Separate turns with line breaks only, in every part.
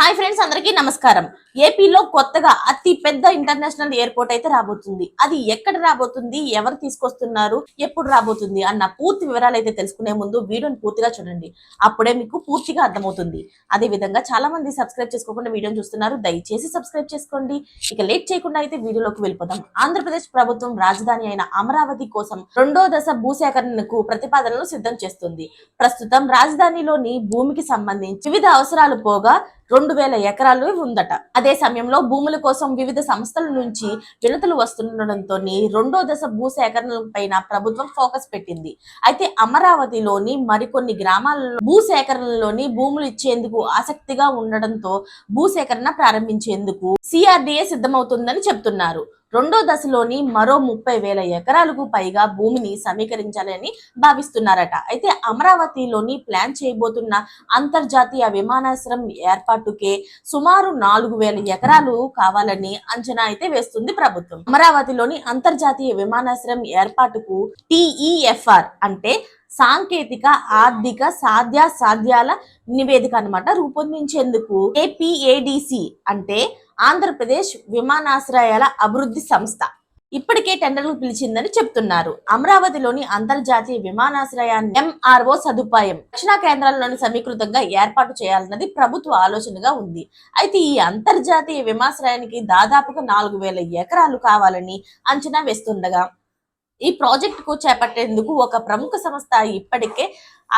Hi friends, అందరికీ నమస్కారం. ఏపీలో కొత్తగా అతి పెద్ద ఇంటర్నేషనల్ ఎయిర్పోర్ట్ అయితే రాబోతుంది. అది ఎక్కడ రాబోతుంది, ఎవరు తీసుకొస్తున్నారు, ఎప్పుడు రాబోతుంది అన్న పూర్తి వివరాలు అయితే తెలుసుకునే ముందు వీడియోని పూర్తిగా చూడండి. అప్పుడే మీకు పూర్తిగా అర్థమవుతుంది. అదే విధంగా చాలా మంది సబ్స్క్రైబ్ చేసుకోకుండా వీడియోని చూస్తున్నారు. దయచేసి సబ్స్క్రైబ్ చేసుకోండి. ఇక లేట్ చేయకుండా అయితే వీడియోలోకి వెళ్ళిపోదాం. ఆంధ్రప్రదేశ్ ప్రభుత్వం రాజధాని అయిన అమరావతి కోసం రెండో దశ భూసేకరణకు ప్రతిపాదనలు సిద్ధం చేస్తుంది. ప్రస్తుతం రాజధానిలోని భూమికి సంబంధించి వివిధ అవసరాలు పోగా 2000 ఎకరాలు ఉందట. అదే సమయంలో భూముల కోసం వివిధ సంస్థల నుంచి వినతులు వస్తుండటంతో రెండో దశ భూసేకరణ పైన ప్రభుత్వం ఫోకస్ పెట్టింది. అయితే అమరావతిలోని మరికొన్ని గ్రామాలలో భూసేకరణలోని భూములు ఇచ్చేందుకు ఆసక్తిగా ఉండడంతో భూసేకరణ ప్రారంభించేందుకు సిఆర్డీఏ సిద్ధమవుతుందని చెప్తున్నారు. రెండో దశలోని మరో 30,000 ఎకరాలకు పైగా భూమిని సమీకరించాలని భావిస్తున్నారట. అయితే అమరావతిలోని ప్లాన్ చేయబోతున్న అంతర్జాతీయ విమానాశ్రయం ఏర్పాటుకే సుమారు 4,000 ఎకరాలు కావాలని అంచనా అయితే వేస్తుంది ప్రభుత్వం. అమరావతిలోని అంతర్జాతీయ విమానాశ్రయం ఏర్పాటుకు TEFR అంటే సాంకేతిక ఆర్థిక సాధ్యాల నివేదిక అన్నమాట రూపొందించేందుకు APADC అంటే ఆంధ్రప్రదేశ్ విమానాశ్రయాల అభివృద్ధి సంస్థ ఇప్పటికే టెండర్లు పిలిచిందని చెప్తున్నారు. అమరావతిలోని అంతర్జాతీయ విమానాశ్రయాన్ని MRO సదుపాయం రక్షణ కేంద్రాలను సమీకృతంగా ఏర్పాటు చేయాలన్నది ప్రభుత్వ ఆలోచనగా ఉంది. అయితే ఈ అంతర్జాతీయ విమానాశ్రయానికి దాదాపుగా 4,000 ఎకరాలు కావాలని అంచనా వేస్తుండగా ఈ ప్రాజెక్ట్ కు చేపట్టేందుకు ఒక ప్రముఖ సంస్థ ఇప్పటికే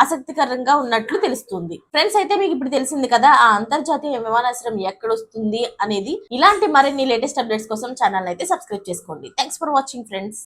ఆసక్తికరంగా ఉన్నట్లు తెలుస్తుంది. ఫ్రెండ్స్, అయితే మీకు ఇప్పుడు తెలిసింది కదా ఆ అంతర్జాతీయ విమానాశ్రయం ఎక్కడొస్తుంది అనేది. ఇలాంటి మరిన్ని లేటెస్ట్ అప్డేట్స్ కోసం ఛానల్ అయితే సబ్స్క్రైబ్ చేసుకోండి. Thanks for watching friends.